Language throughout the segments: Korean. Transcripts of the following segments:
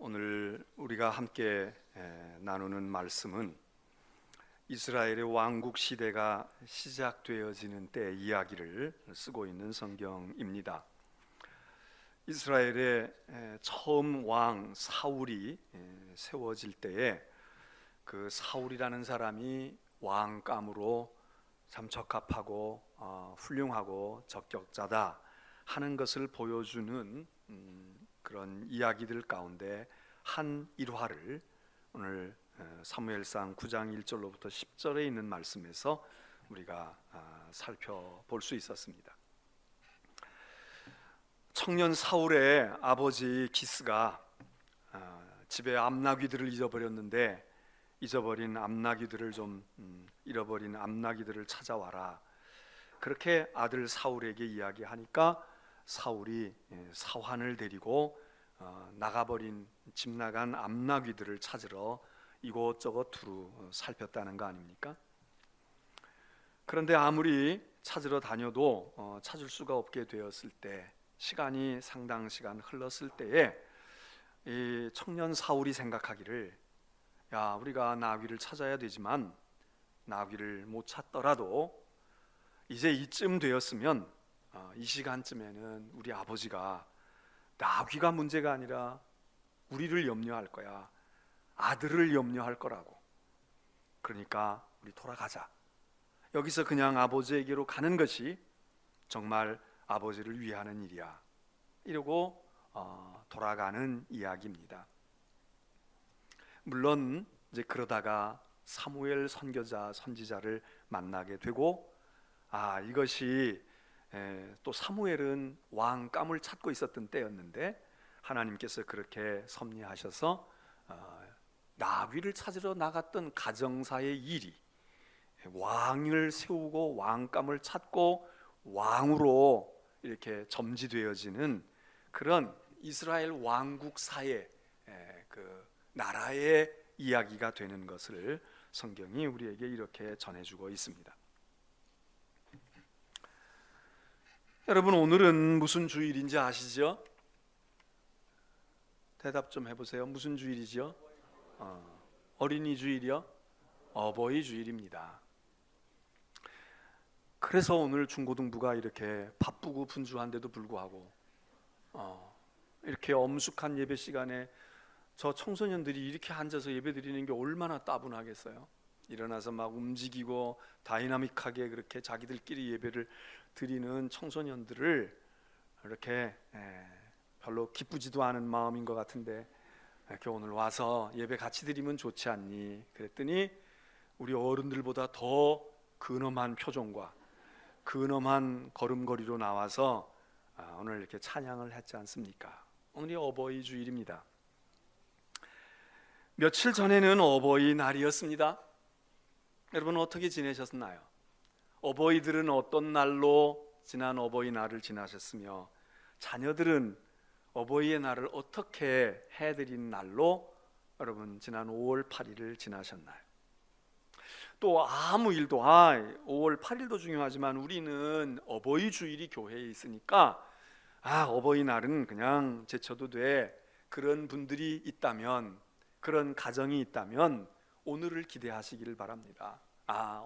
오늘 우리가 함께 나누는 말씀은 이스라엘의 왕국 시대가 시작되어지는 때 이야기를 쓰고 있는 성경입니다. 이스라엘의 처음 왕 사울이 세워질 때에 그 사울이라는 사람이 왕감으로 참 적합하고 훌륭하고 적격자다 하는 것을 보여주는 그런 이야기들 가운데 한 일화를 오늘 사무엘상 9장 1절로부터 10절에 있는 말씀에서 우리가 살펴볼 수 있었습니다. 청년 사울의 아버지 기스가 집에 암나귀들을 잊어버렸는데 잊어버린 암나귀들을 잃어버린 암나귀들을 찾아와라, 그렇게 아들 사울에게 이야기하니까 사울이 사환을 데리고 나가버린 집 나간 암나귀들을 찾으러 이곳저곳 두루 살폈다는 거 아닙니까? 그런데 아무리 찾으러 다녀도 찾을 수가 없게 되었을 때, 시간이 상당 시간 흘렀을 때에 이 청년 사울이 생각하기를, 야, 우리가 나귀를 찾아야 되지만 나귀를 못 찾더라도 이제 이쯤 되었으면 이 시간쯤에는 우리 아버지가 나귀가 문제가 아니라 우리를 염려할 거야, 아들을 염려할 거라고. 그러니까 우리 돌아가자. 여기서 그냥 아버지에게로 가는 것이 정말 아버지를 위하는 일이야, 이러고 돌아가는 이야기입니다. 물론 이제 그러다가 사무엘 선지자를 만나게 되고, 이것이 또 사무엘은 왕감을 찾고 있었던 때였는데 하나님께서 그렇게 섭리하셔서 나귀를 찾으러 나갔던 가정사의 일이 왕을 세우고 왕감을 찾고 왕으로 이렇게 점지되어지는 그런 이스라엘 왕국사의 그 나라의 이야기가 되는 것을 성경이 우리에게 이렇게 전해주고 있습니다. 여러분, 오늘은 무슨 주일인지 아시죠? 대답 좀 해보세요. 무슨 주일이죠? 어린이 주일이요? 어버이 주일입니다. 그래서 오늘 중고등부가 이렇게 바쁘고 분주한데도 불구하고 이렇게 엄숙한 예배 시간에 저 청소년들이 이렇게 앉아서 예배 드리는 게 얼마나 따분하겠어요? 일어나서 막 움직이고 다이나믹하게 그렇게 자기들끼리 예배를 드리는 청소년들을 이렇게 별로 기쁘지도 않은 마음인 것 같은데 이렇게 오늘 와서 예배 같이 드리면 좋지 않니? 그랬더니 우리 어른들보다 더 근엄한 표정과 근엄한 걸음걸이로 나와서 오늘 이렇게 찬양을 했지 않습니까? 오늘이 어버이 주일입니다. 며칠 전에는 어버이날이었습니다. 여러분 어떻게 지내셨나요? 어버이들은 어떤 날로 지난 어버이날을 지나셨으며 자녀들은 어버이의 날을 어떻게 해드린 날로 여러분 지난 5월 8일을 지나셨나요? 또 아무 일도 5월 8일도 중요하지만 우리는 어버이 주일이 교회에 있으니까 어버이날은 그냥 제쳐도 돼, 그런 분들이 있다면, 그런 가정이 있다면 오늘을 기대하시기를 바랍니다.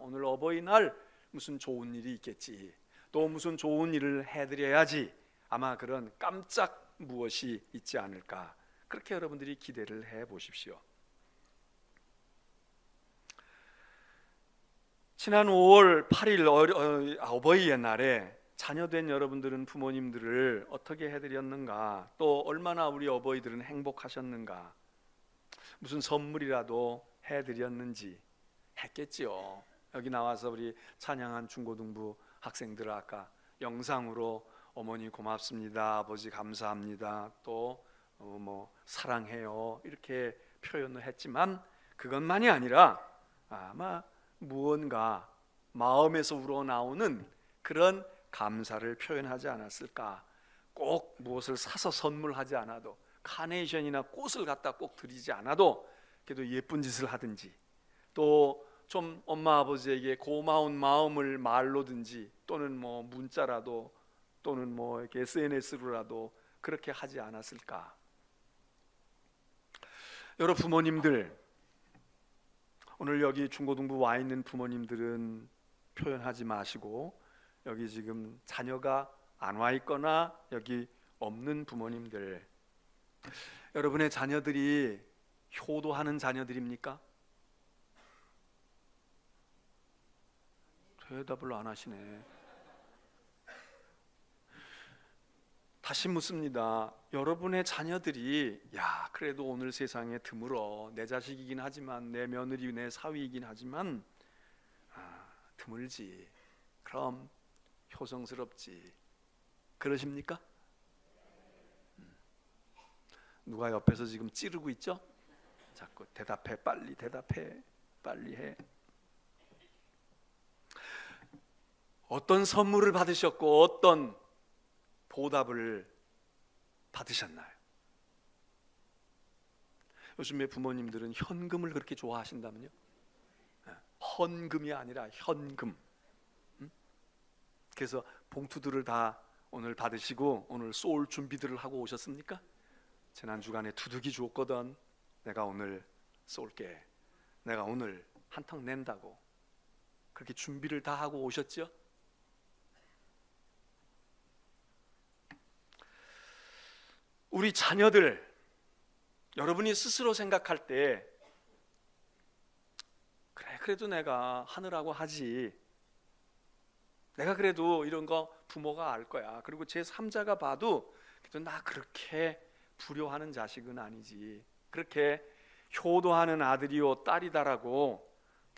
오늘 어버이날 무슨 좋은 일이 있겠지, 또 무슨 좋은 일을 해드려야지, 아마 그런 깜짝 무엇이 있지 않을까, 그렇게 여러분들이 기대를 해보십시오. 지난 5월 8일 어버이의 날에 자녀된 여러분들은 부모님들을 어떻게 해드렸는가, 또 얼마나 우리 어버이들은 행복하셨는가, 무슨 선물이라도 해드렸는지 했겠지요. 여기 나와서 우리 찬양한 중고등부 학생들 아까 영상으로 어머니 고맙습니다, 아버지 감사합니다, 또 사랑해요, 이렇게 표현을 했지만 그것만이 아니라 아마 무언가 마음에서 우러나오는 그런 감사를 표현하지 않았을까. 꼭 무엇을 사서 선물하지 않아도, 카네이션이나 꽃을 갖다 꼭 드리지 않아도 그래도 예쁜 짓을 하든지, 또 좀 엄마 아버지에게 고마운 마음을 말로든지, 또는 문자라도, 또는 이렇게 SNS로라도 그렇게 하지 않았을까. 여러 부모님들, 오늘 여기 중고등부 와 있는 부모님들은 표현하지 마시고, 여기 지금 자녀가 안 와 있거나 여기 없는 부모님들, 여러분의 자녀들이 효도하는 자녀들입니까? 대답을 안 하시네. 다시 묻습니다. 여러분의 자녀들이 그래도 오늘 세상에 드물어, 내 자식이긴 하지만, 내 며느리, 내 사위이긴 하지만 드물지, 그럼 효성스럽지, 그러십니까? 누가 옆에서 지금 찌르고 있죠? 자꾸 대답해, 빨리 대답해, 빨리 해. 어떤 선물을 받으셨고 어떤 보답을 받으셨나요? 요즘에 부모님들은 현금을 그렇게 좋아하신다면요? 헌금이 아니라 현금. 그래서 봉투들을 다 오늘 받으시고 오늘 쏠 준비들을 하고 오셨습니까? 지난 주간에 두둑이 줬거든, 내가 오늘 쏠게, 내가 오늘 한턱 낸다고, 그렇게 준비를 다 하고 오셨죠? 우리 자녀들, 여러분이 스스로 생각할 때 그래도 내가 하느라고 하지, 내가 그래도 이런 거 부모가 알 거야, 그리고 제3자가 봐도 그래도 나 그렇게 불효하는 자식은 아니지, 그렇게 효도하는 아들이요 딸이다라고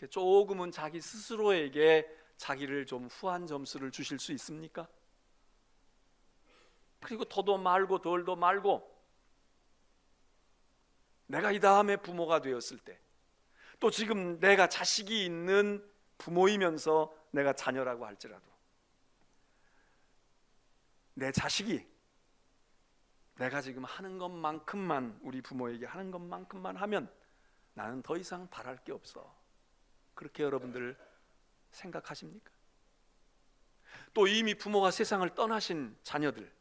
조금은 자기 스스로에게 자기를 좀 후한 점수를 주실 수 있습니까? 그리고 더도 말고 덜도 말고, 내가 이 다음에 부모가 되었을 때, 또 지금 내가 자식이 있는 부모이면서 내가 자녀라고 할지라도, 내 자식이 내가 지금 하는 것만큼만, 우리 부모에게 하는 것만큼만 하면 나는 더 이상 바랄 게 없어, 그렇게 여러분들 생각하십니까? 또 이미 부모가 세상을 떠나신 자녀들,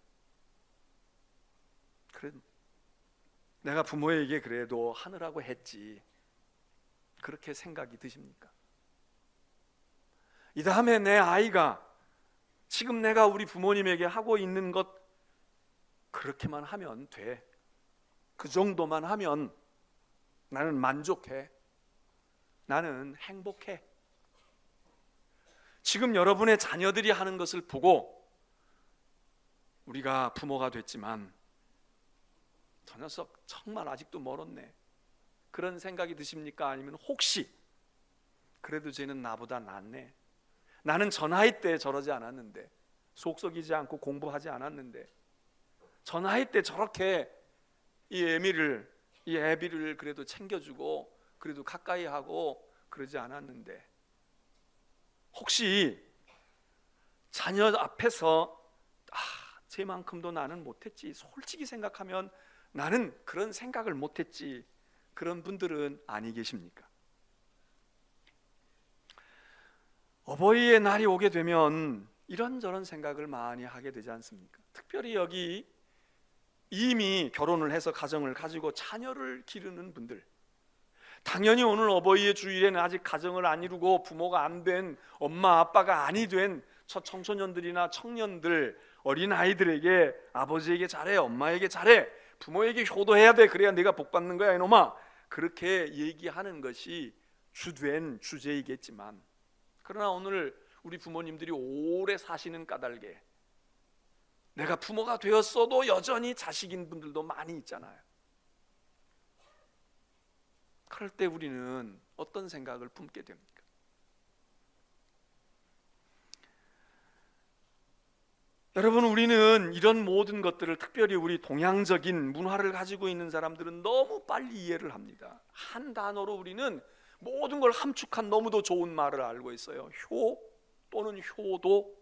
그래, 내가 부모에게 그래도 하느라고 했지, 그렇게 생각이 드십니까? 이 다음에 내 아이가 지금 내가 우리 부모님에게 하고 있는 것 그렇게만 하면 돼, 그 정도만 하면 나는 만족해, 나는 행복해. 지금 여러분의 자녀들이 하는 것을 보고 우리가 부모가 됐지만 저 녀석 정말 아직도 멀었네, 그런 생각이 드십니까? 아니면 혹시 그래도 쟤는 나보다 낫네, 나는 저 나이 때 저러지 않았는데, 속 썩이지 않고 공부하지 않았는데, 저 나이 때 저렇게 이 애비를 그래도 챙겨주고 그래도 가까이 하고 그러지 않았는데, 혹시 자녀 앞에서 쟤만큼도 나는 못했지, 솔직히 생각하면 나는 그런 생각을 못했지, 그런 분들은 아니 계십니까? 어버이의 날이 오게 되면 이런저런 생각을 많이 하게 되지 않습니까? 특별히 여기 이미 결혼을 해서 가정을 가지고 자녀를 기르는 분들, 당연히 오늘 어버이의 주일에는 아직 가정을 안 이루고 부모가 안 된, 엄마 아빠가 아니 된 청소년들이나 청년들, 어린아이들에게 아버지에게 잘해, 엄마에게 잘해, 부모에게 효도해야 돼, 그래야 네가 복 받는 거야 이놈아, 그렇게 얘기하는 것이 주된 주제이겠지만, 그러나 오늘 우리 부모님들이 오래 사시는 까닭에 내가 부모가 되었어도 여전히 자식인 분들도 많이 있잖아요. 그럴 때 우리는 어떤 생각을 품게 됩니까? 여러분, 우리는 이런 모든 것들을, 특별히 우리 동양적인 문화를 가지고 있는 사람들은 너무 빨리 이해를 합니다. 한 단어로 우리는 모든 걸 함축한 너무도 좋은 말을 알고 있어요. 효 또는 효도.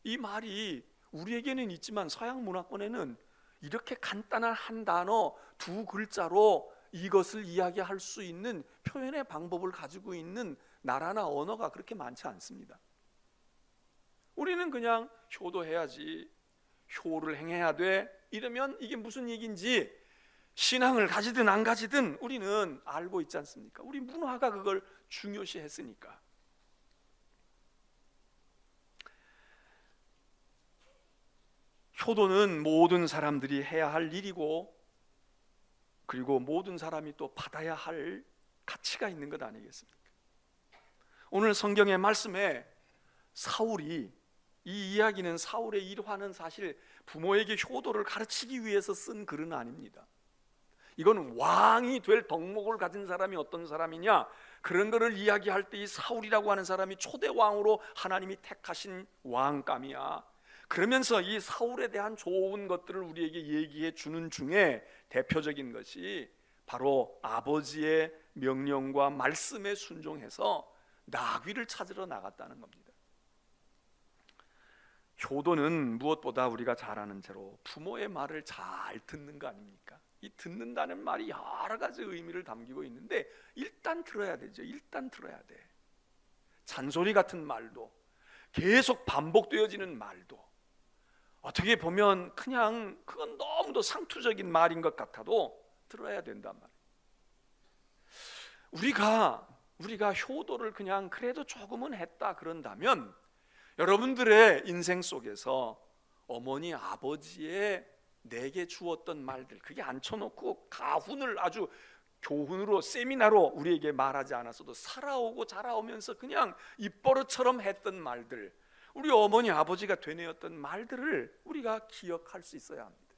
이 말이 우리에게는 있지만 서양 문화권에는 이렇게 간단한 한 단어, 두 글자로 이것을 이야기할 수 있는 표현의 방법을 가지고 있는 나라나 언어가 그렇게 많지 않습니다. 우리는 그냥 효도해야지, 효를 행해야 돼, 이러면 이게 무슨 얘기인지 신앙을 가지든 안 가지든 우리는 알고 있지 않습니까? 우리 문화가 그걸 중요시했으니까. 효도는 모든 사람들이 해야 할 일이고, 그리고 모든 사람이 또 받아야 할 가치가 있는 것 아니겠습니까? 오늘 성경의 말씀에 사울이, 이 이야기는 사울의 일화는 사실 부모에게 효도를 가르치기 위해서 쓴 글은 아닙니다. 이건 왕이 될 덕목을 가진 사람이 어떤 사람이냐, 그런 것을 이야기할 때 이 사울이라고 하는 사람이 초대 왕으로 하나님이 택하신 왕감이야. 그러면서 이 사울에 대한 좋은 것들을 우리에게 얘기해 주는 중에 대표적인 것이 바로 아버지의 명령과 말씀에 순종해서 나귀를 찾으러 나갔다는 겁니다. 효도는 무엇보다 우리가 잘 아는 대로 부모의 말을 잘 듣는 거 아닙니까? 이 듣는다는 말이 여러 가지 의미를 담기고 있는데, 일단 들어야 되죠. 일단 들어야 돼. 잔소리 같은 말도, 계속 반복되어지는 말도, 어떻게 보면 그냥 그건 너무도 상투적인 말인 것 같아도 들어야 된단 말이에요. 우리가 효도를 그냥 그래도 조금은 했다 그런다면, 여러분들의 인생 속에서 어머니 아버지의 내게 주었던 말들, 그게 앉혀놓고 가훈을 아주 교훈으로 세미나로 우리에게 말하지 않았어도 살아오고 자라오면서 그냥 입버릇처럼 했던 말들, 우리 어머니 아버지가 되뇌었던 말들을 우리가 기억할 수 있어야 합니다.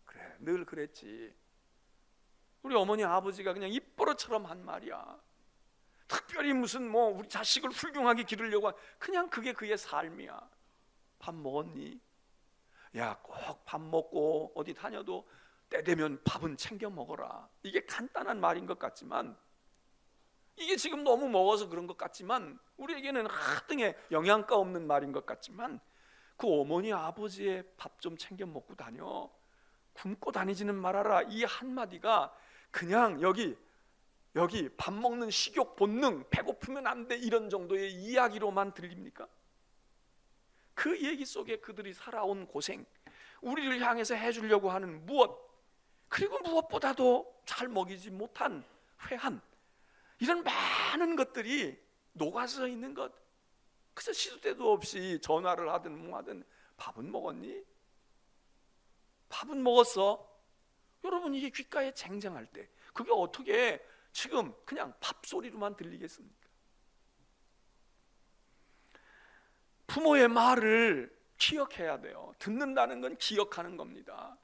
그래, 늘 그랬지. 우리 어머니 아버지가 그냥 입버릇처럼 한 말이야. 특별히 무슨 우리 자식을 훌륭하게 기르려고 그냥 그게 그의 삶이야. 밥 먹었니? 야, 꼭 밥 먹고 어디 다녀도 때 되면 밥은 챙겨 먹어라. 이게 간단한 말인 것 같지만, 이게 지금 너무 먹어서 그런 것 같지만, 우리에게는 하등의 영양가 없는 말인 것 같지만, 그 어머니 아버지의 밥 좀 챙겨 먹고 다녀, 굶고 다니지는 말아라, 이 한마디가 그냥 여기 밥 먹는 식욕 본능, 배고프면 안 돼, 이런 정도의 이야기로만 들립니까? 그 얘기 속에 그들이 살아온 고생, 우리를 향해서 해주려고 하는 무엇, 그리고 무엇보다도 잘 먹이지 못한 회한, 이런 많은 것들이 녹아서 있는 것. 그래서 시도 때도 없이 전화를 하든 뭐하든 밥은 먹었니? 밥은 먹었어? 여러분, 이게 귓가에 쟁쟁할 때 그게 어떻게 지금 그냥 밥소리로만 들리겠습니까? 부모의 말을 기억해야 돼요. 듣는다는 건 기억하는 겁니다.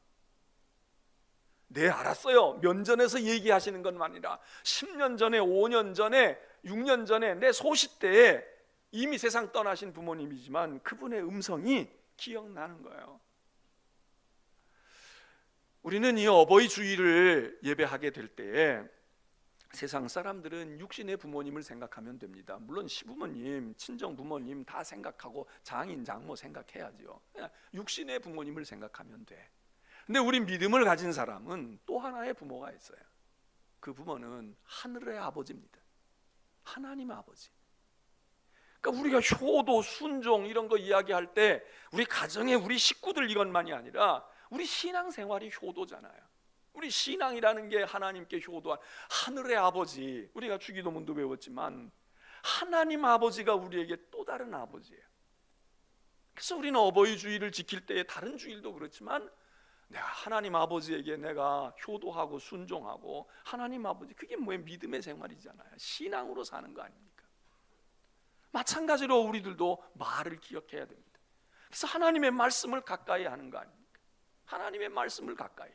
네, 알았어요. 면전에서 얘기하시는 것만 아니라 10년 전에, 5년 전에, 6년 전에 내 소시 때에 이미 세상 떠나신 부모님이지만 그분의 음성이 기억나는 거예요. 우리는 이 어버이 주일을 예배하게 될 때에 세상 사람들은 육신의 부모님을 생각하면 됩니다. 물론 시부모님, 친정 부모님 다 생각하고 장인, 장모 생각해야죠. 그냥 육신의 부모님을 생각하면 돼. 근데 우리 믿음을 가진 사람은 또 하나의 부모가 있어요. 그 부모는 하늘의 아버지입니다. 하나님의 아버지. 그러니까 우리가 효도, 순종 이런 거 이야기할 때 우리 가정의 우리 식구들 이것만이 아니라 우리 신앙생활이 효도잖아요. 우리 신앙이라는 게 하나님께 효도한 하늘의 아버지, 우리가 주기도문도 배웠지만 하나님 아버지가 우리에게 또 다른 아버지예요. 그래서 우리는 어버이 주일을 지킬 때에 다른 주일도 그렇지만 내가 하나님 아버지에게 내가 효도하고 순종하고, 하나님 아버지, 그게 뭐예요? 믿음의 생활이잖아요. 신앙으로 사는 거 아닙니까? 마찬가지로 우리들도 말을 기억해야 됩니다. 그래서 하나님의 말씀을 가까이 하는 거 아닙니까? 하나님의 말씀을 가까이.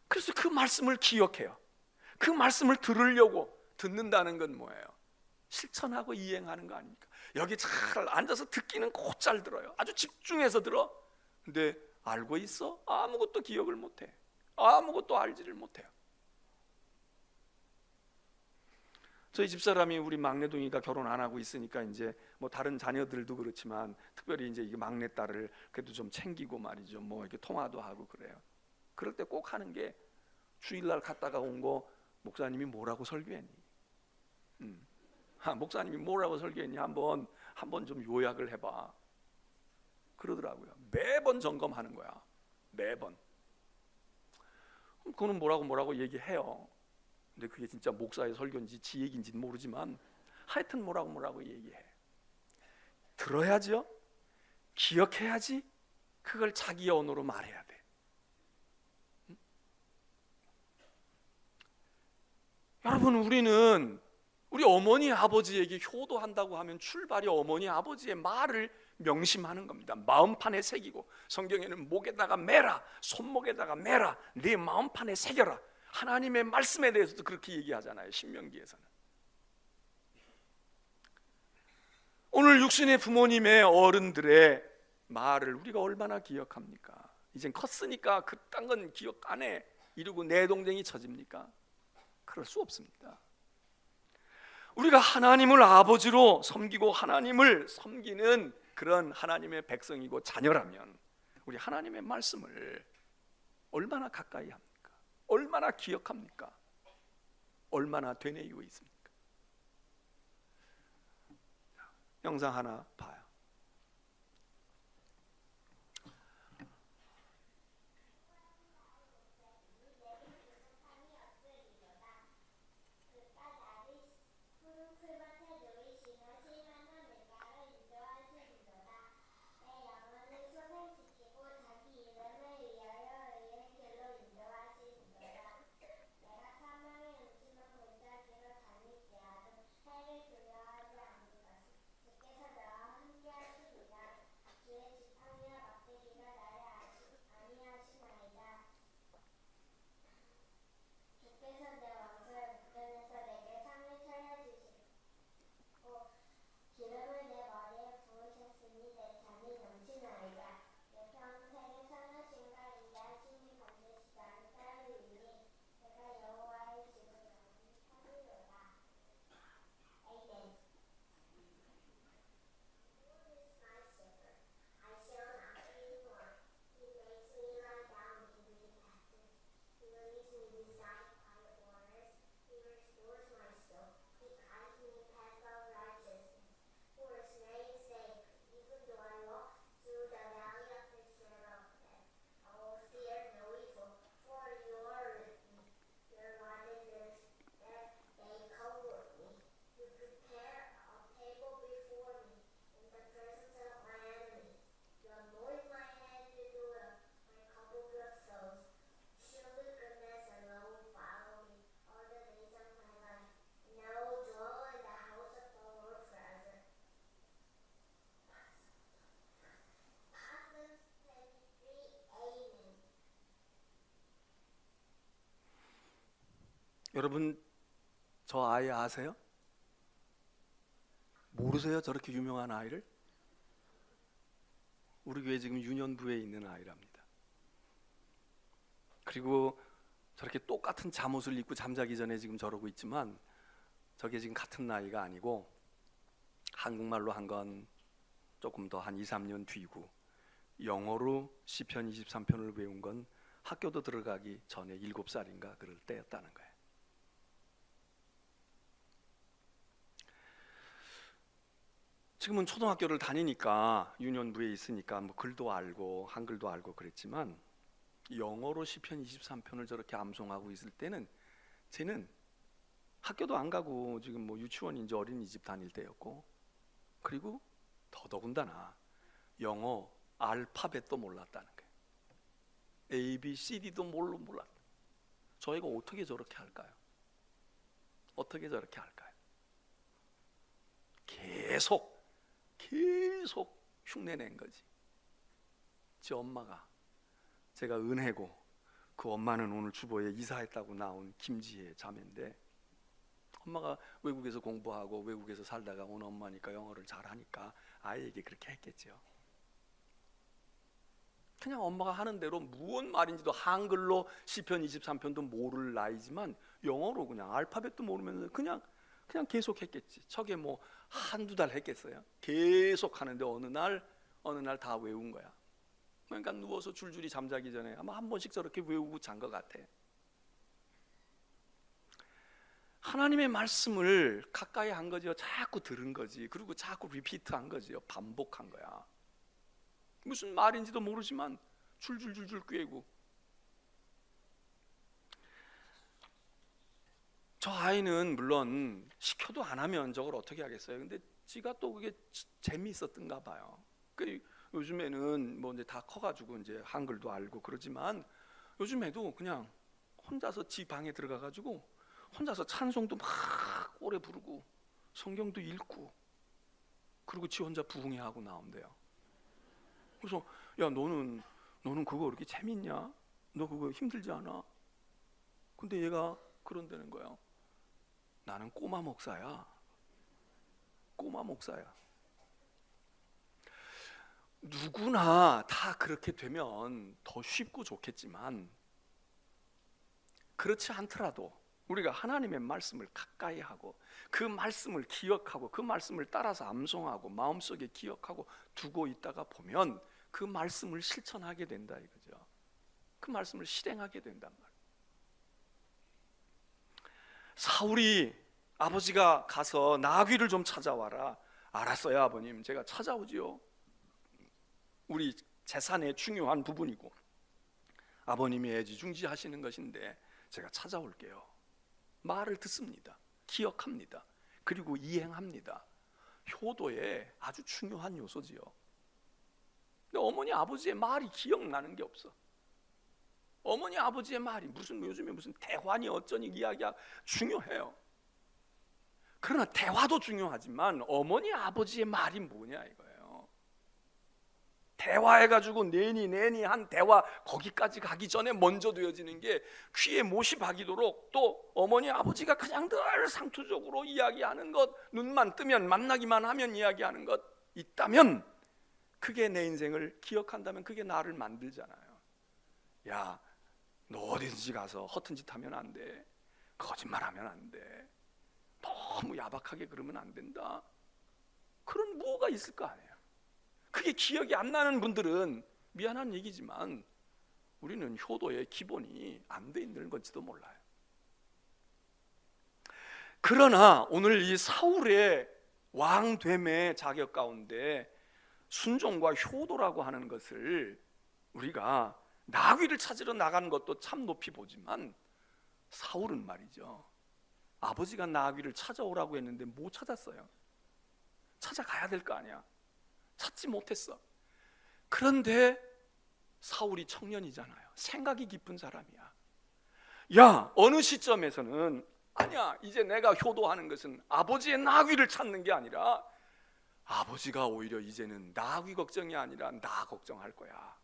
그래서 그 말씀을 기억해요. 그 말씀을 들으려고 듣는다는 건 뭐예요? 실천하고 이행하는 거 아닙니까? 여기 잘 앉아서 듣기는 곧잘 들어요. 아주 집중해서 들어. 근데 알고 있어? 아무것도 기억을 못해. 아무것도 알지를 못해요. 저희 집사람이, 우리 막내둥이가 결혼 안 하고 있으니까 이제 뭐 다른 자녀들도 그렇지만 특별히 이제 이 막내딸을 그래도 좀 챙기고 말이죠. 뭐 이렇게 통화도 하고 그래요. 그럴 때 꼭 하는 게, 주일날 갔다가 온 거 목사님이 뭐라고 설교했니? 목사님이 뭐라고 설교했니? 한번 좀 요약을 해봐. 그러더라고요. 매번 점검하는 거야. 매번. 그거는 뭐라고 얘기해요. 근데 그게 진짜 목사의 설교인지 지 얘기인지는 모르지만 하여튼 뭐라고 얘기해. 들어야죠. 기억해야지. 그걸 자기 언어로 말해야 돼. 여러분, 우리 어머니 아버지에게 효도한다고 하면 출발이 어머니 아버지의 말을 명심하는 겁니다. 마음판에 새기고, 성경에는 목에다가 매라, 손목에다가 매라, 네 마음판에 새겨라. 하나님의 말씀에 대해서도 그렇게 얘기하잖아요, 신명기에서는. 오늘 육신의 부모님의 어른들의 말을 우리가 얼마나 기억합니까? 이젠 컸으니까 그딴 건 기억 안 해 이러고 내동댕이 쳐집니까? 그럴 수 없습니다. 우리가 하나님을 아버지로 섬기고 하나님을 섬기는 그런 하나님의 백성이고 자녀라면 우리 하나님의 말씀을 얼마나 가까이 합니까? 얼마나 기억합니까? 얼마나 되뇌이고 있습니까? 영상 하나 봐요. 여러분, 저 아이 아세요? 모르세요? 저렇게 유명한 아이를? 우리 교회 지금 유년부에 있는 아이랍니다. 그리고 저렇게 똑같은 잠옷을 입고 잠자기 전에 지금 저러고 있지만 저게 지금 같은 나이가 아니고 한국말로 한 건 조금 더 한 2, 3년 뒤고 영어로 시편 23편을 외운 건 학교도 들어가기 전에 7살인가 그럴 때였다는 거예요. 지금은 초등학교를 다니니까 유년부에 있으니까 뭐 글도 알고 한글도 알고 그랬지만 영어로 시편 23편을 저렇게 암송하고 있을 때는 쟤는 학교도 안 가고 지금 뭐 유치원인지 어린이집 다닐 때였고, 그리고 더더군다나 영어 알파벳도 몰랐다는 거예요. A, B, C, D도 몰랐다. 저희가 어떻게 저렇게 할까요? 어떻게 저렇게 할까요? 계속 흉내낸 거지. 제 엄마가, 제가 은혜고 그 엄마는 오늘 주보에 이사했다고 나온 김지혜 자매인데, 엄마가 외국에서 공부하고 외국에서 살다가 온 엄마니까 영어를 잘하니까 아이에게 그렇게 했겠죠. 그냥 엄마가 하는 대로 무슨 말인지도 한글로 시편 23편도 모를 나이지만 영어로 그냥 알파벳도 모르면서 그냥 계속 했겠지. 저게 뭐 한두 달 했겠어요? 계속 하는데 어느 날 다 외운 거야. 그러니까 누워서 줄줄이 잠자기 전에 아마 한 번씩 저렇게 외우고 잔 것 같아. 하나님의 말씀을 가까이 한 거죠. 자꾸 들은 거지. 그리고 자꾸 리피트 한 거지요. 반복한 거야. 무슨 말인지도 모르지만 줄줄줄줄 꿰고. 저 아이는 물론 시켜도 안 하면 저걸 어떻게 하겠어요. 근데 지가 또 그게 재미있었던가 봐요. 요즘에는 뭐 이제 다 커가지고 이제 한글도 알고 그러지만 요즘에도 그냥 혼자서 지 방에 들어가가지고 혼자서 찬송도 막 오래 부르고 성경도 읽고 그리고 지 혼자 부흥회하고 나온대요. 그래서 야 너는 그거 그렇게 재밌냐? 너 그거 힘들지 않아? 근데 얘가 그런다는 거예요. 나는 꼬마 목사야. 꼬마 목사야. 누구나 다 그렇게 되면 더 쉽고 좋겠지만 그렇지 않더라도 우리가 하나님의 말씀을 가까이 하고 그 말씀을 기억하고 그 말씀을 따라서 암송하고 마음속에 기억하고 두고 있다가 보면 그 말씀을 실천하게 된다 이거죠. 그 말씀을 실행하게 된단 말이에요. 사울이 아버지가 가서 나귀를 좀 찾아와라. 알았어요 아버님, 제가 찾아오지요. 우리 재산의 중요한 부분이고 아버님이 애지중지하시는 것인데 제가 찾아올게요. 말을 듣습니다. 기억합니다. 그리고 이행합니다. 효도의 아주 중요한 요소지요. 근데 어머니 아버지의 말이 기억나는 게 없어. 어머니 아버지의 말이 요즘에 무슨 대화니 어쩌니 이야기가 중요해요. 그러나 대화도 중요하지만 어머니 아버지의 말이 뭐냐 이거예요. 대화해가지고 내니 한 대화 거기까지 가기 전에 먼저 되어지는 게 귀에 못이 박이도록 또 어머니 아버지가 그냥 늘 상투적으로 이야기하는 것, 눈만 뜨면 만나기만 하면 이야기하는 것 있다면 그게 내 인생을 기억한다면 그게 나를 만들잖아요. 야, 너 어디든지 가서 허튼 짓 하면 안 돼. 거짓말하면 안 돼. 너무 야박하게 그러면 안 된다. 그런 뭐가 있을 거 아니에요. 그게 기억이 안 나는 분들은 미안한 얘기지만 우리는 효도의 기본이 안 돼 있는 건지도 몰라요. 그러나 오늘 이 사울의 왕됨의 자격 가운데 순종과 효도라고 하는 것을 우리가 나귀를 찾으러 나가는 것도 참 높이 보지만 사울은 말이죠, 아버지가 나귀를 찾아오라고 했는데 못 찾았어요. 찾아가야 될 거 아니야. 찾지 못했어. 그런데 사울이 청년이잖아요. 생각이 깊은 사람이야. 야, 어느 시점에서는 아니야, 이제 내가 효도하는 것은 아버지의 나귀를 찾는 게 아니라 아버지가 오히려 이제는 나귀 걱정이 아니라 나 걱정할 거야.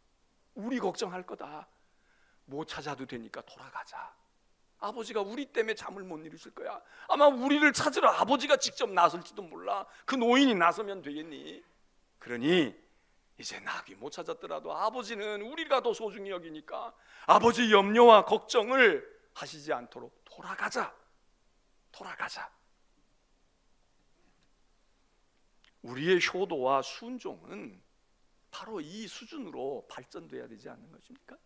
우리 걱정할 거다. 못 찾아도 되니까 돌아가자. 아버지가 우리 때문에 잠을 못 이루실 거야. 아마 우리를 찾으러 아버지가 직접 나설지도 몰라. 그 노인이 나서면 되겠니? 그러니 이제 나귀 못 찾았더라도 아버지는 우리가 더 소중히 여기니까 아버지 염려와 걱정을 하시지 않도록 돌아가자. 우리의 효도와 순종은 바로 이 수준으로 발전돼야 되지 않는 것입니까?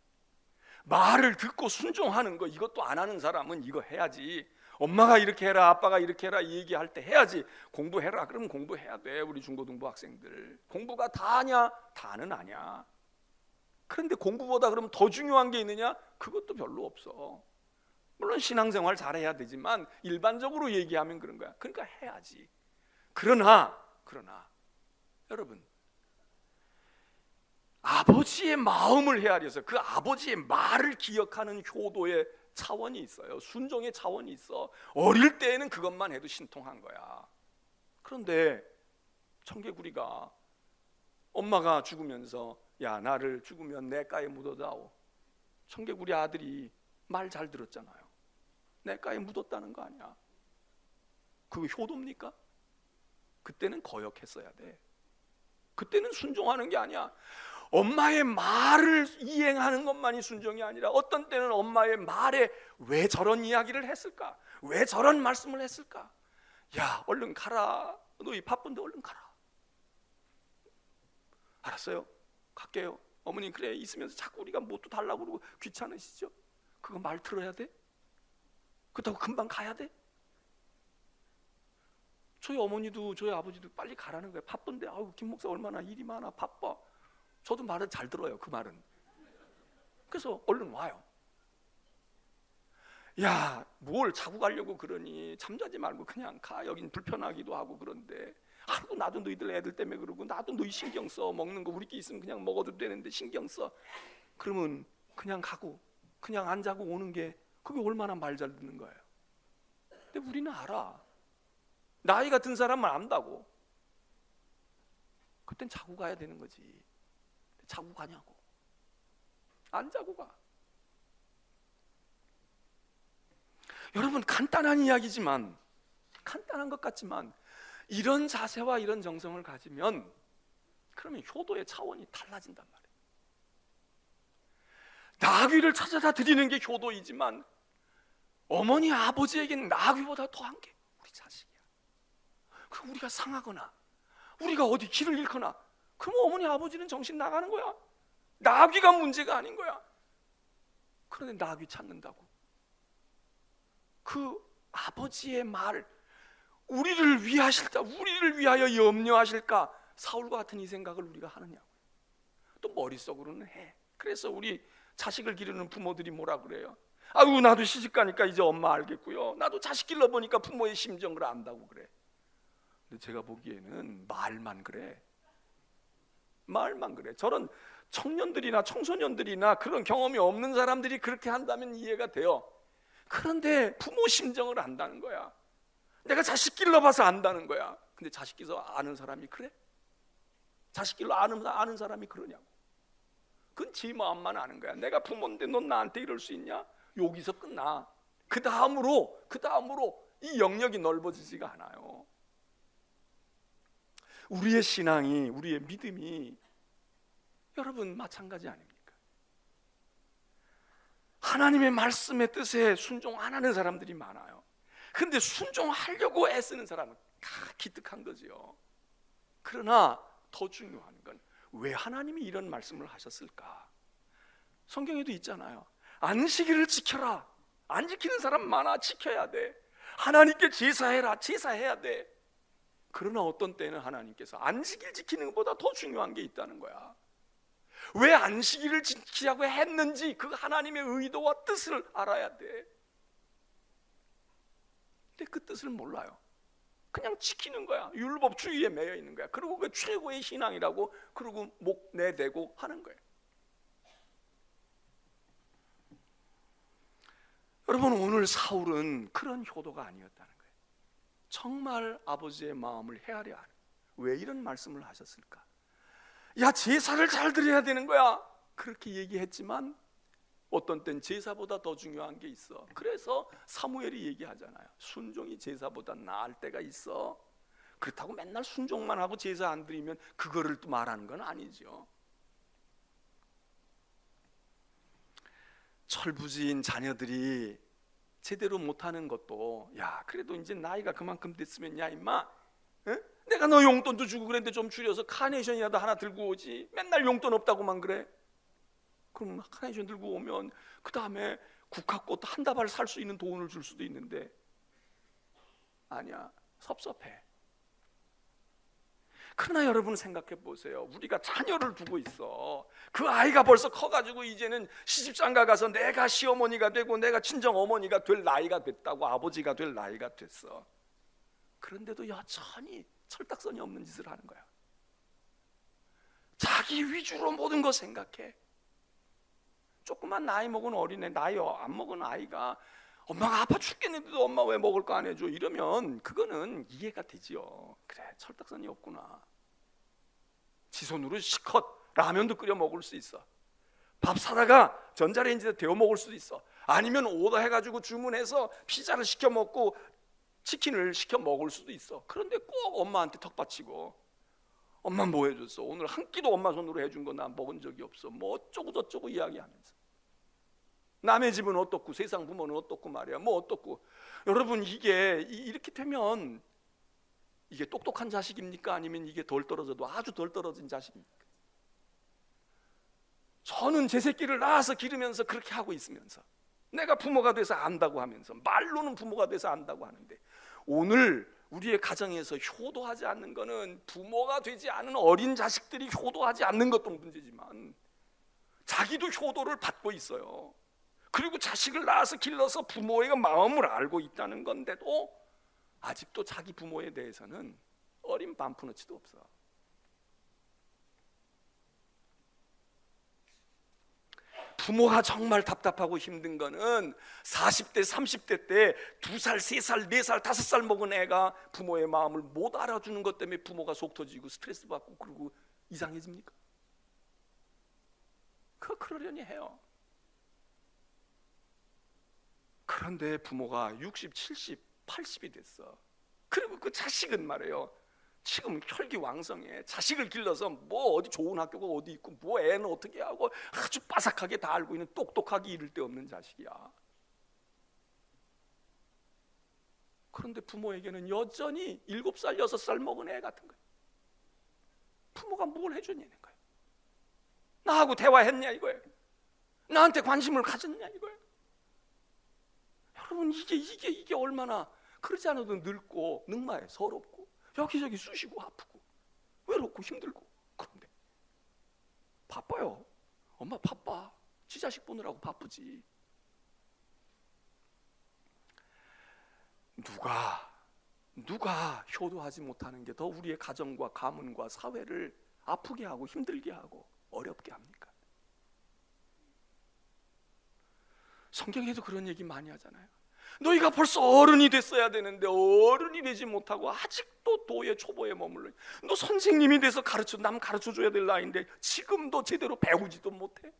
말을 듣고 순종하는 거, 이것도 안 하는 사람은 이거 해야지. 엄마가 이렇게 해라, 아빠가 이렇게 해라 이 얘기할 때 해야지. 공부해라 그러면 공부해야 돼. 우리 중고등부 학생들 공부가 다냐? 다는 아냐. 그런데 공부보다 그럼 더 중요한 게 있느냐? 그것도 별로 없어. 물론 신앙생활 잘해야 되지만 일반적으로 얘기하면 그런 거야. 그러니까 해야지. 그러나 여러분, 아버지의 마음을 헤아려서 그 아버지의 말을 기억하는 효도의 차원이 있어요. 순종의 차원이 있어. 어릴 때에는 그것만 해도 신통한 거야. 그런데 청개구리가 엄마가 죽으면서 야, 나를 죽으면 내가에 묻어다오. 청개구리 아들이 말 잘 들었잖아요. 내가에 묻었다는 거 아니야. 그거 효도입니까? 그때는 거역했어야 돼. 그때는 순종하는 게 아니야. 엄마의 말을 이행하는 것만이 순종이 아니라 어떤 때는 엄마의 말에 왜 저런 이야기를 했을까? 왜 저런 말씀을 했을까? 야, 얼른 가라. 너 이 바쁜데 얼른 가라. 알았어요? 갈게요. 어머니 그래 있으면서 자꾸 우리가 뭣도 달라고 그러고 귀찮으시죠? 그거 말 들어야 돼? 그렇다고 금방 가야 돼? 저희 어머니도 저희 아버지도 빨리 가라는 거예요. 바쁜데 아우 김 목사 얼마나 일이 많아 바빠. 저도 말을 잘 들어요, 그 말은. 그래서 얼른 와요. 야, 뭘 자고 가려고 그러니 잠자지 말고 그냥 가. 여긴 불편하기도 하고 그런데 하루 나도 너희들 애들 때문에 그러고 나도 너희 신경 써. 먹는 거 우리끼리 있으면 그냥 먹어도 되는데 신경 써. 그러면 그냥 가고 그냥 안 자고 오는 게 그게 얼마나 말 잘 듣는 거예요. 근데 우리는 알아. 나이가 든 사람은 안다고. 그땐 자고 가야 되는 거지. 자고 가냐고. 안 자고 가. 여러분, 간단한 이야기지만, 간단한 것 같지만 이런 자세와 이런 정성을 가지면 그러면 효도의 차원이 달라진단 말이에요. 나귀를 찾아다 드리는 게 효도이지만 어머니 아버지에게는 나귀보다 더한 게 우리 자식이야. 그럼 우리가 상하거나 우리가 어디 길을 잃거나 그럼 어머니 아버지는 정신 나가는 거야. 나귀가 문제가 아닌 거야. 그런데 나귀 찾는다고 그 아버지의 말, 우리를 위하실까, 우리를 위하여 염려하실까, 사울과 같은 이 생각을 우리가 하느냐고. 또 머릿속으로는 해. 그래서 우리 자식을 기르는 부모들이 뭐라 그래요? 아유, 나도 시집 가니까 이제 엄마 알겠고요, 나도 자식 길러보니까 부모의 심정을 안다고 그래. 근데 제가 보기에는 말만 그래. 말만 그래. 저런 청년들이나 청소년들이나 그런 경험이 없는 사람들이 그렇게 한다면 이해가 돼요. 그런데 부모 심정을 안다는 거야. 내가 자식 길러봐서 안다는 거야. 근데 자식 길러 아는 사람이 그래? 자식 길러 아는 사람이 그러냐고. 그건 지 마음만 아는 거야. 내가 부모인데 넌 나한테 이럴 수 있냐? 여기서 끝나. 그 다음으로 이 영역이 넓어지지가 않아요. 우리의 신앙이, 우리의 믿음이 여러분 마찬가지 아닙니까? 하나님의 말씀의 뜻에 순종 안 하는 사람들이 많아요. 근데 순종하려고 애쓰는 사람은 기특한 거죠. 그러나 더 중요한 건 왜 하나님이 이런 말씀을 하셨을까? 성경에도 있잖아요. 안식일을 지켜라. 안 지키는 사람 많아. 지켜야 돼. 하나님께 제사해라. 제사해야 돼. 그러나 어떤 때는 하나님께서 안식일 지키는 것보다 더 중요한 게 있다는 거야. 왜 안식일을 지키자고 했는지 그 하나님의 의도와 뜻을 알아야 돼. 근데 그 뜻을 몰라요. 그냥 지키는 거야. 율법주의에 매여 있는 거야. 그리고 그 최고의 신앙이라고 그러고 목 내대고 하는 거예요. 여러분, 오늘 사울은 그런 효도가 아니었다는 거예요. 정말 아버지의 마음을 헤아려 하는. 왜 이런 말씀을 하셨을까? 야, 제사를 잘 드려야 되는 거야. 그렇게 얘기했지만 어떤 땐 제사보다 더 중요한 게 있어. 그래서 사무엘이 얘기하잖아요. 순종이 제사보다 나을 때가 있어. 그렇다고 맨날 순종만 하고 제사 안 드리면 그거를 또 말하는 건 아니죠. 철부지인 자녀들이 제대로 못하는 것도, 야, 그래도 이제 나이가 그만큼 됐으면 야 임마, 에? 내가 너 용돈도 주고 그랬는데 좀 줄여서 카네이션이라도 하나 들고 오지. 맨날 용돈 없다고만 그래. 그럼 카네이션 들고 오면 그 다음에 국화꽃 한 다발 살 수 있는 돈을 줄 수도 있는데 아니야, 섭섭해. 그러나 여러분 생각해 보세요. 우리가 자녀를 두고 있어. 그 아이가 벌써 커가지고 이제는 시집장가 가서 내가 시어머니가 되고 내가 친정어머니가 될 나이가 됐다고, 아버지가 될 나이가 됐어. 그런데도 여전히 철딱선이 없는 짓을 하는 거야. 자기 위주로 모든 거 생각해. 조그만 나이 먹은 어린애, 나이 안 먹은 아이가 엄마가 아파 죽겠는데도 엄마 왜 먹을 거 안 해줘? 이러면 그거는 이해가 되지요. 그래, 철딱선이 없구나. 지 손으로 실컷 라면도 끓여 먹을 수 있어. 밥 사다가 전자레인지에 데워 먹을 수도 있어. 아니면 오더 해가지고 주문해서 피자를 시켜 먹고 치킨을 시켜 먹을 수도 있어. 그런데 꼭 엄마한테 턱받치고 엄마 뭐 해줬어? 오늘 한 끼도 엄마 손으로 해준 거 나 먹은 적이 없어. 뭐 어쩌고 저쩌고 이야기하면서 남의 집은 어떻고 세상 부모는 어떻고 말이야. 뭐 어떻고. 여러분, 이게 이렇게 되면 이게 똑똑한 자식입니까? 아니면 이게 덜 떨어져도 아주 덜 떨어진 자식입니까? 저는 제 새끼를 낳아서 기르면서 그렇게 하고 있으면서 내가 부모가 돼서 안다고 하면서 말로는 부모가 돼서 안다고 하는데 오늘 우리의 가정에서 효도하지 않는 것은 부모가 되지 않은 어린 자식들이 효도하지 않는 것도 문제지만 자기도 효도를 받고 있어요. 그리고 자식을 낳아서 길러서 부모의 마음을 알고 있다는 건데도 아직도 자기 부모에 대해서는 어린 반푼어치도 없어. 부모가 정말 답답하고 힘든 거는 40대 30대 때 2살 3살 4살 5살 먹은 애가 부모의 마음을 못 알아주는 것 때문에 부모가 속 터지고 스트레스 받고 그러고 이상해집니까? 그러려니 해요. 그런데 부모가 60, 70, 80이 됐어. 그리고 그 자식은 말이에요, 지금 혈기왕성해. 자식을 길러서 뭐 어디 좋은 학교가 어디 있고 뭐 애는 어떻게 하고 아주 빠삭하게 다 알고 있는 똑똑하기 이를 데 없는 자식이야. 그런데 부모에게는 여전히 7살, 6살 먹은 애 같은 거야. 부모가 뭘 해줬냐는 거야. 나하고 대화했냐 이거예요. 나한테 관심을 가졌냐 이거예요. 여러분, 이게 얼마나, 그러지 않아도 늙고 늑마에 서럽고 여기저기 쑤시고 아프고 외롭고 힘들고. 그런데 바빠요. 엄마 바빠. 지 자식 보느라고 바쁘지. 누가 효도하지 못하는 게 더 우리의 가정과 가문과 사회를 아프게 하고 힘들게 하고 어렵게 합니까? 성경에도 그런 얘기 많이 하잖아요. 너희가 벌써 어른이 됐어야 되는데 어른이 되지 못하고 아직도 도의 초보에 머물러. 너 선생님이 돼서 남 가르쳐줘야 될 나이인데 지금도 제대로 배우지도 못해.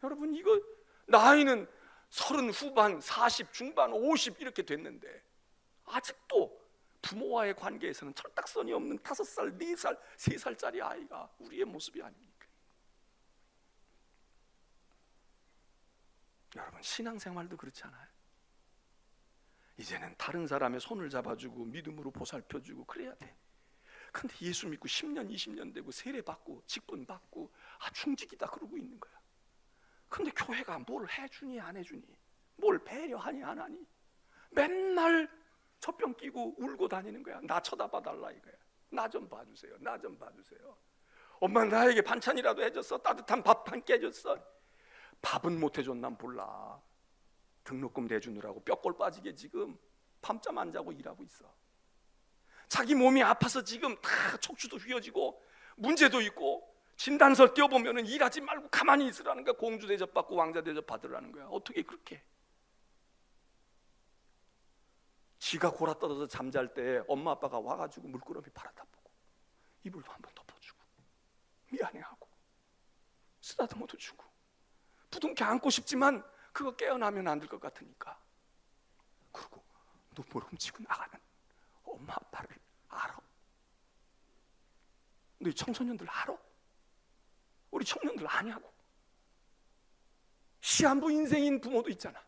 여러분, 이거 나이는 30 후반, 40 중반, 50 이렇게 됐는데 아직도 부모와의 관계에서는 철딱선이 없는 5살, 4살, 3살짜리 아이가 우리의 모습이 아닙니까? 여러분, 신앙생활도 그렇지 않아요? 이제는 다른 사람의 손을 잡아주고 믿음으로 보살펴주고 그래야 돼. 근데 예수 믿고 10년, 20년 되고 세례 받고 직분 받고 충직이다 그러고 있는 거야. 근데 교회가 뭘 해주니 안 해주니, 뭘 배려하니 안 하니, 맨날 젖병 끼고 울고 다니는 거야. 나 쳐다봐 달라 이거야. 나 좀 봐주세요. 나 좀 봐주세요. 엄마 나에게 반찬이라도 해줬어? 따뜻한 밥 한 끼 해줬어? 밥은 못 해줬나 몰라. 등록금 내주느라고 뼈골 빠지게 지금 밤잠 안 자고 일하고 있어. 자기 몸이 아파서 지금 다 척추도 휘어지고 문제도 있고 진단서 띄워보면 일하지 말고 가만히 있으라는 거야. 공주 대접 받고 왕자 대접 받으라는 거야. 어떻게 그렇게? 지가 골아 떨어서 잠잘 때 엄마 아빠가 와가지고 물끄러미 바라다 보고 이불도 한번 덮어주고 미안해하고 쓰다듬어도 주고 부둥켜 안고 싶지만 그거 깨어나면 안 될 것 같으니까. 그리고 눈물 훔치고 나가는 엄마 아빠를 알아? 너희 청소년들 알아? 우리 청년들 아냐고? 시한부 인생인 부모도 있잖아.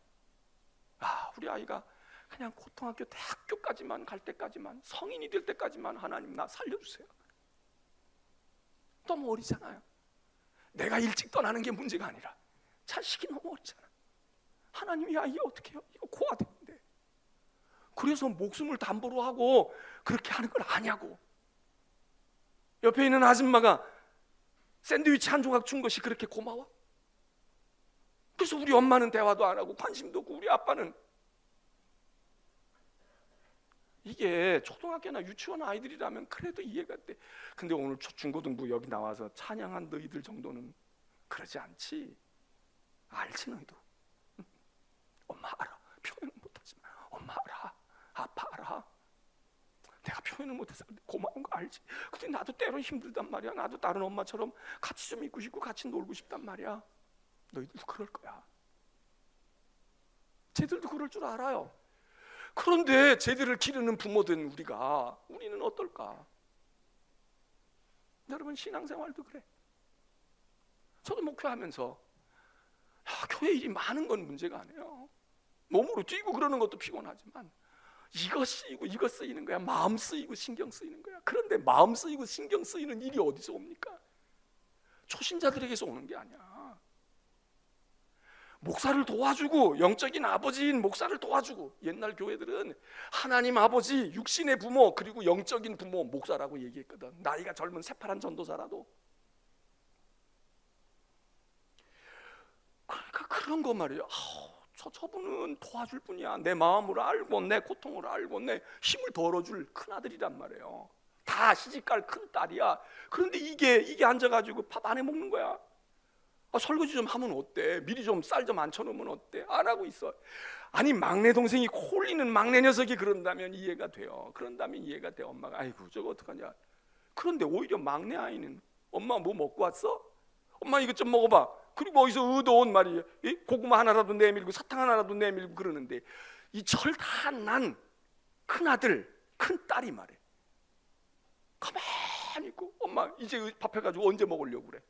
우리 아이가 그냥 고등학교 대학교까지만 갈 때까지만, 성인이 될 때까지만 하나님 나 살려주세요. 너무 어리잖아요. 내가 일찍 떠나는 게 문제가 아니라 자식이 너무 어리잖아. 하나님이 이게 어떻게 해요? 이거 고아되는데. 그래서 목숨을 담보로 하고 그렇게 하는 걸 아냐고. 옆에 있는 아줌마가 샌드위치 한 조각 준 것이 그렇게 고마워? 그래서 우리 엄마는 대화도 안 하고 관심도 없고 우리 아빠는. 이게 초등학교나 유치원 아이들이라면 그래도 이해가 돼. 근데 오늘 중고등부 여기 나와서 찬양한 너희들 정도는 그러지 않지. 알지 너희도. 엄마 알아. 표현은 못하지만 엄마 알아. 아빠 알아. 내가 표현을 못해서 고마운 거 알지. 근데 나도 때로 힘들단 말이야. 나도 다른 엄마처럼 같이 좀 있고 싶고 같이 놀고 싶단 말이야. 너희들도 그럴 거야. 쟤들도 그럴 줄 알아요. 그런데 쟤들을 기르는 부모된 우리는 어떨까? 여러분, 신앙생활도 그래. 저도 목회하면서 교회 일이 많은 건 문제가 아니에요. 몸으로 뛰고 그러는 것도 피곤하지만 이거 쓰이고 이거 쓰이는 거야. 마음 쓰이고 신경 쓰이는 거야. 그런데 마음 쓰이고 신경 쓰이는 일이 어디서 옵니까? 초신자들에게서 오는 게 아니야. 목사를 도와주고, 영적인 아버지인 목사를 도와주고. 옛날 교회들은 하나님 아버지, 육신의 부모, 그리고 영적인 부모, 목사라고 얘기했거든. 나이가 젊은 새파란 전도사라도. 그러니까 그런 거 말이에요. 저분은 도와줄 분이야. 내 마음을 알고, 내 고통을 알고, 내 힘을 덜어줄 큰아들이란 말이에요. 다 시집갈 큰딸이야. 그런데 이게 앉아가지고 밥 안 해먹는 거야. 설거지 좀 하면 어때? 미리 좀 쌀 좀 앉혀놓으면 어때? 안 하고 있어. 아니, 막내 동생이 콜리는 막내 녀석이 그런다면 이해가 돼요. 그런다면 이해가 돼. 엄마가 아이고 저거 어떡하냐. 그런데 오히려 막내 아이는 엄마 뭐 먹고 왔어? 엄마 이것 좀 먹어봐. 그리고 어디서 얻어온 말이에요. 고구마 하나라도 내밀고 사탕 하나라도 내밀고 그러는데, 이 철 다 난 큰아들 큰딸이 말해. 가만히 있고 엄마 이제 밥 해가지고 언제 먹으려고 그래?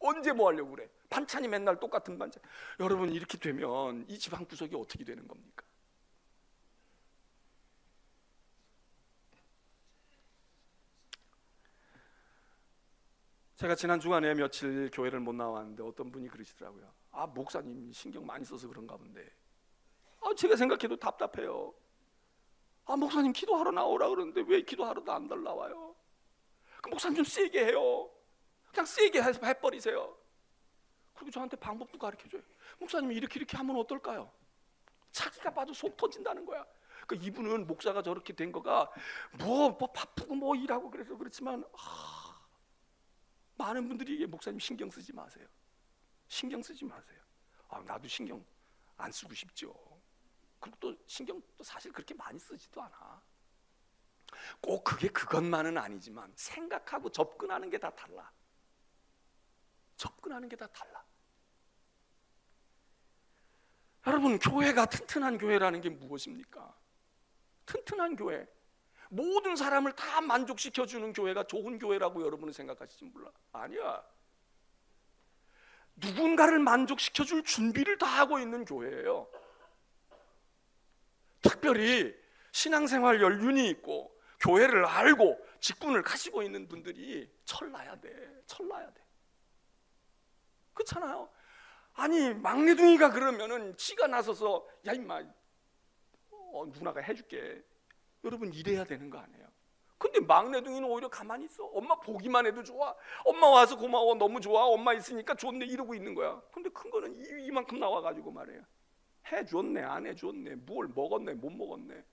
언제 뭐 하려고 그래? 반찬이 맨날 똑같은 반찬. 여러분, 이렇게 되면 이 집 한 구석이 어떻게 되는 겁니까? 제가 지난 주간에 며칠 교회를 못 나왔는데 어떤 분이 그러시더라고요. 목사님 신경 많이 써서 그런가 본데. 제가 생각해도 답답해요. 목사님 기도하러 나오라 그러는데 왜 기도하러도 안 나와요? 그 목사님 좀 세게 해요. 그냥 세게 해버리세요. 그리고 저한테 방법도 가르쳐줘요. 목사님 이렇게 하면 어떨까요? 자기가 봐도 속 터진다는 거야. 그러니까 이분은 목사가 저렇게 된 거가 뭐 바쁘고 뭐 일하고 그래서 그렇지만, 많은 분들이 목사님 신경 쓰지 마세요. 신경 쓰지 마세요. 나도 신경 안 쓰고 싶죠. 그리고 또 신경 또 사실 그렇게 많이 쓰지도 않아. 꼭 그것만은 아니지만 생각하고 접근하는 게 다 달라. 접근하는 게 다 달라. 여러분, 교회가 튼튼한 교회라는 게 무엇입니까? 튼튼한 교회, 모든 사람을 다 만족시켜주는 교회가 좋은 교회라고 여러분은 생각하실지 몰라. 아니야. 누군가를 만족시켜줄 준비를 다 하고 있는 교회예요. 특별히 신앙생활 연륜이 있고 교회를 알고 직분을 가지고 있는 분들이 철나야 돼. 철나야 돼. 그렇잖아요. 아니, 막내둥이가 그러면은 지가 나서서 야 임마, 누나가 해줄게. 여러분, 이래야 되는 거 아니에요? 근데 막내둥이는 오히려 가만히 있어. 엄마 보기만 해도 좋아. 엄마 와서 고마워, 너무 좋아, 엄마 있으니까 좋네, 이러고 있는 거야. 근데 큰 거는 이만큼 나와가지고 말이에요. 해줬네, 안 해줬네, 뭘 먹었네, 못 먹었네.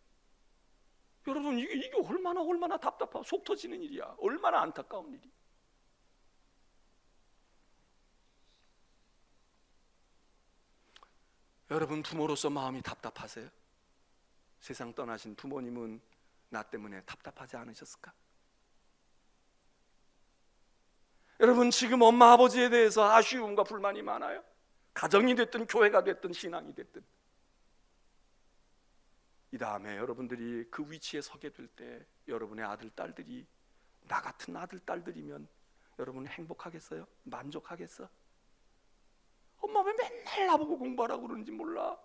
여러분, 이게 얼마나 답답하고 속 터지는 일이야. 얼마나 안타까운 일이. 여러분, 부모로서 마음이 답답하세요? 세상 떠나신 부모님은 나 때문에 답답하지 않으셨을까? 여러분, 지금 엄마 아버지에 대해서 아쉬움과 불만이 많아요? 가정이 됐든 교회가 됐든 신앙이 됐든. 이 다음에 여러분들이 그 위치에 서게 될 때 여러분의 아들 딸들이 나 같은 아들 딸들이면 여러분 행복하겠어요? 만족하겠어? 엄마 왜 맨날 나보고 공부하라고 그러는지 몰라.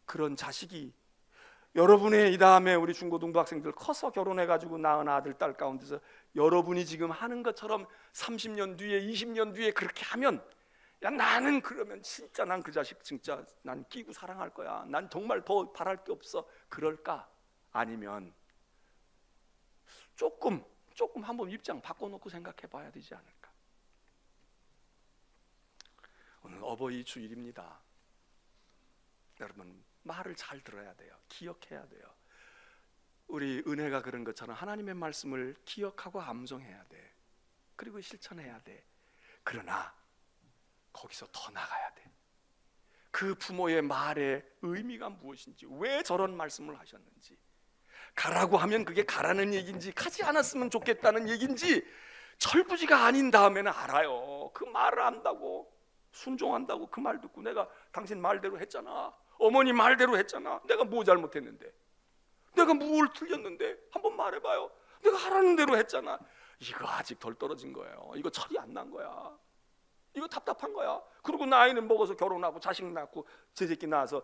그런 자식이 여러분의 이 다음에 우리 중고등부 학생들 커서 결혼해가지고 낳은 아들 딸 가운데서 여러분이 지금 하는 것처럼 30년 뒤에 20년 뒤에 그렇게 하면, 야 나는 그러면 진짜 난 그 자식 진짜 난 끼고 사랑할 거야, 난 정말 더 바랄 게 없어, 그럴까? 아니면 조금 한번 입장 바꿔놓고 생각해 봐야 되지 않을까? 오늘 어버이 주일입니다. 여러분, 말을 잘 들어야 돼요. 기억해야 돼요. 우리 은혜가 그런 것처럼 하나님의 말씀을 기억하고 암송해야 돼. 그리고 실천해야 돼. 그러나 거기서 더 나가야 돼. 그 부모의 말의 의미가 무엇인지, 왜 저런 말씀을 하셨는지, 가라고 하면 그게 가라는 얘기인지 가지 않았으면 좋겠다는 얘기인지 철부지가 아닌 다음에는 알아요. 그 말을 안다고, 순종한다고, 그 말 듣고 내가 당신 말대로 했잖아, 어머니 말대로 했잖아, 내가 뭐 잘못했는데, 내가 뭘 틀렸는데, 한번 말해봐요. 내가 하라는 대로 했잖아. 이거 아직 덜 떨어진 거예요. 이거 철이 안 난 거야. 이거 답답한 거야. 그리고 나이는 먹어서 결혼하고 자식 낳고 제 새끼 낳아서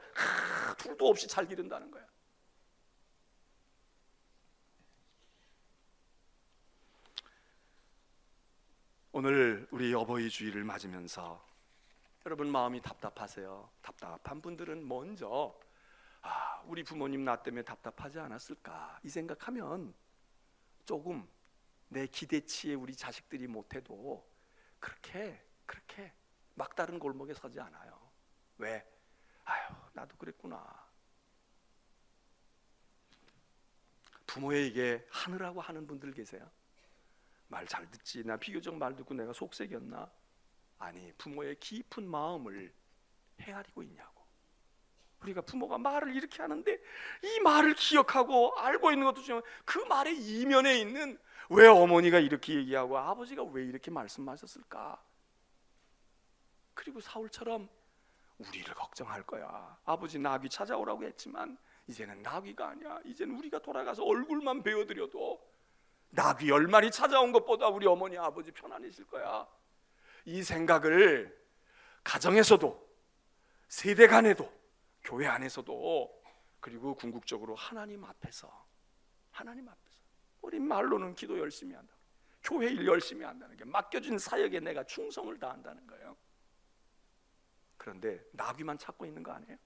둘도 없이 잘 기른다는 거야. 오늘 우리 어버이 주일을 맞으면서 여러분 마음이 답답하세요? 답답한 분들은 먼저 우리 부모님 나 때문에 답답하지 않았을까 이 생각하면 조금 내 기대치에 우리 자식들이 못해도 그렇게 막다른 골목에 서지 않아요. 왜? 나도 그랬구나. 부모에게 하느라고 하는 분들 계세요? 말 잘 듣지, 나 비교적 말 듣고 내가 속색이었나? 아니, 부모의 깊은 마음을 헤아리고 있냐고. 우리가 부모가 말을 이렇게 하는데 이 말을 기억하고 알고 있는 것도 중요한 그 말의 이면에 있는, 왜 어머니가 이렇게 얘기하고 아버지가 왜 이렇게 말씀하셨을까? 그리고 사울처럼 우리를 걱정할 거야. 아버지 나귀 찾아오라고 했지만 이제는 나귀가 아니야. 이제는 우리가 돌아가서 얼굴만 베어드려도 나귀 10마리 찾아온 것보다 우리 어머니 아버지 편안해질 거야. 이 생각을 가정에서도, 세대 간에도, 교회 안에서도, 그리고 궁극적으로 하나님 앞에서 우리 말로는 기도 열심히 한다, 교회 일 열심히 한다는 게 맡겨진 사역에 내가 충성을 다한다는 거예요. 그런데 나귀만 찾고 있는 거 아니에요?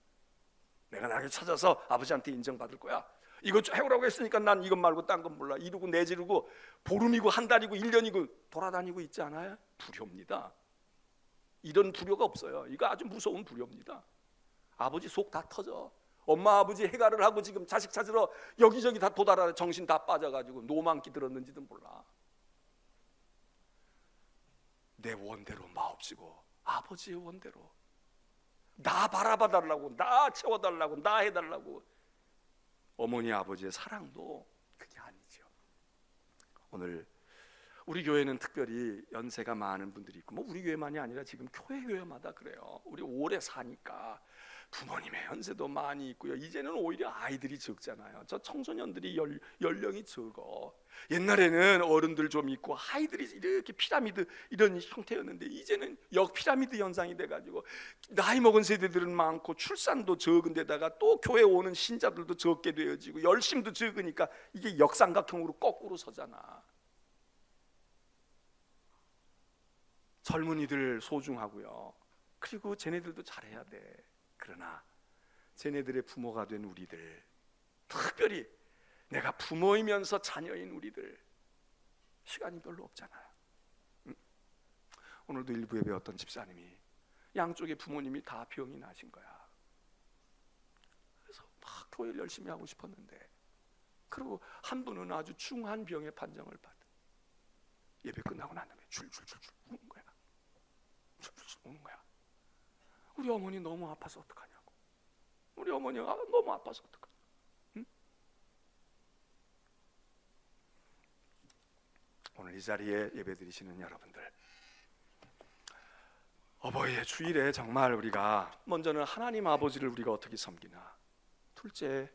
내가 나귀 찾아서 아버지한테 인정받을 거야, 이거 해오라고 했으니까 난 이것 말고 딴 건 몰라, 이러고 내지르고 보름이고 한 달이고 1년이고 돌아다니고 있지 않아요? 불효입니다. 이런 불효가 없어요. 이거 아주 무서운 불효입니다. 아버지 속 다 터져. 엄마 아버지 해가를 하고 지금 자식 찾으러 여기저기 다 도달하라, 정신 다 빠져가지고 노망기 들었는지도 몰라. 내 원대로 마옵시고 아버지의 원대로 나 바라봐달라고, 나 채워달라고, 나 해달라고. 어머니 아버지의 사랑도 그게 아니죠. 오늘 우리 교회는 특별히 연세가 많은 분들이 있고, 우리 교회만이 아니라 지금 교회마다 그래요. 우리 오래 사니까 부모님의 연세도 많이 있고요. 이제는 오히려 아이들이 적잖아요. 저 청소년들이 연령이 적어. 옛날에는 어른들 좀 있고 아이들이 이렇게 피라미드 이런 형태였는데 이제는 역피라미드 현상이 돼가지고 나이 먹은 세대들은 많고 출산도 적은 데다가 또 교회 오는 신자들도 적게 되어지고 열심도 적으니까 이게 역삼각형으로 거꾸로 서잖아. 젊은이들 소중하고요. 그리고 쟤네들도 잘해야 돼. 그러나 쟤네들의 부모가 된 우리들, 특별히 내가 부모이면서 자녀인 우리들, 시간이 별로 없잖아요. 오늘도 일부 예배 어떤 집사님이 양쪽의 부모님이 다 병이 나신 거야. 그래서 막 교회를 열심히 하고 싶었는데, 그리고 한 분은 아주 중한 병의 판정을 받은, 예배 끝나고 난 다음에 줄줄줄 우는 거야. 줄줄줄 우는 거야. 우리 어머니 너무 아파서 어떡하냐고. 우리 어머니가 너무 아파서 어떡하냐고. 응? 오늘 이 자리에 예배드리시는 여러분들, 어버이의 주일에 정말 우리가 먼저는 하나님 아버지를 우리가 어떻게 섬기나, 둘째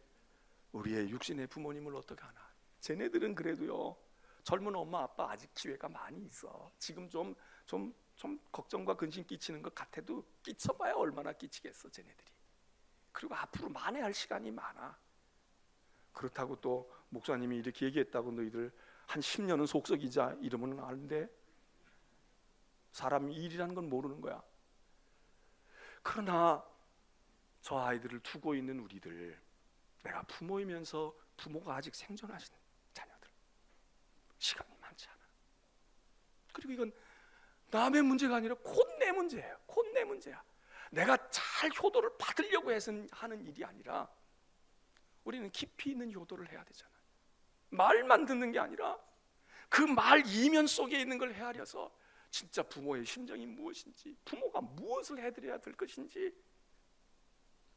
우리의 육신의 부모님을 어떻게 하나. 쟤네들은 그래도요, 젊은 엄마 아빠 아직 기회가 많이 있어. 지금 좀 걱정과 근심 끼치는 것 같아도 끼쳐봐야 얼마나 끼치겠어 쟤네들이. 그리고 앞으로 만회할 시간이 많아. 그렇다고 또 목사님이 이렇게 얘기했다고 너희들 한 10년은 속썩이자 이러면 안 돼. 사람 일이라는 건 모르는 거야. 그러나 저 아이들을 두고 있는 우리들, 내가 부모이면서 부모가 아직 생존하신 자녀들, 시간이 많지 않아. 그리고 이건 남의 문제가 아니라 곧 내 문제예요. 곧 내 문제야. 내가 잘 효도를 받으려고 해서 하는 일이 아니라 우리는 깊이 있는 효도를 해야 되잖아요. 말만 듣는 게 아니라 그 말 이면 속에 있는 걸 헤아려서 진짜 부모의 심정이 무엇인지, 부모가 무엇을 해드려야 될 것인지,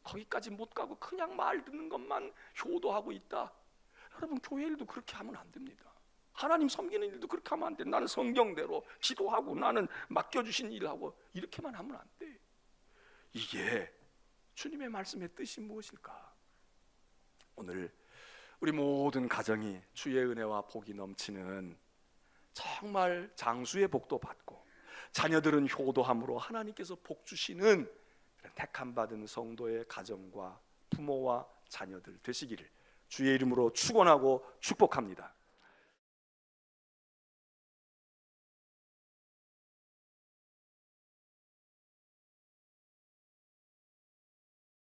거기까지 못 가고 그냥 말 듣는 것만 효도하고 있다. 여러분, 교회 일도 그렇게 하면 안 됩니다. 하나님 섬기는 일도 그렇게 하면 안 돼. 나는 성경대로 기도하고 나는 맡겨주신 일하고 이렇게만 하면 안 돼. 이게 주님의 말씀의 뜻이 무엇일까? 오늘 우리 모든 가정이 주의 은혜와 복이 넘치는 정말 장수의 복도 받고, 자녀들은 효도함으로 하나님께서 복 주시는 택함 받은 성도의 가정과 부모와 자녀들 되시기를 주의 이름으로 축원하고 축복합니다.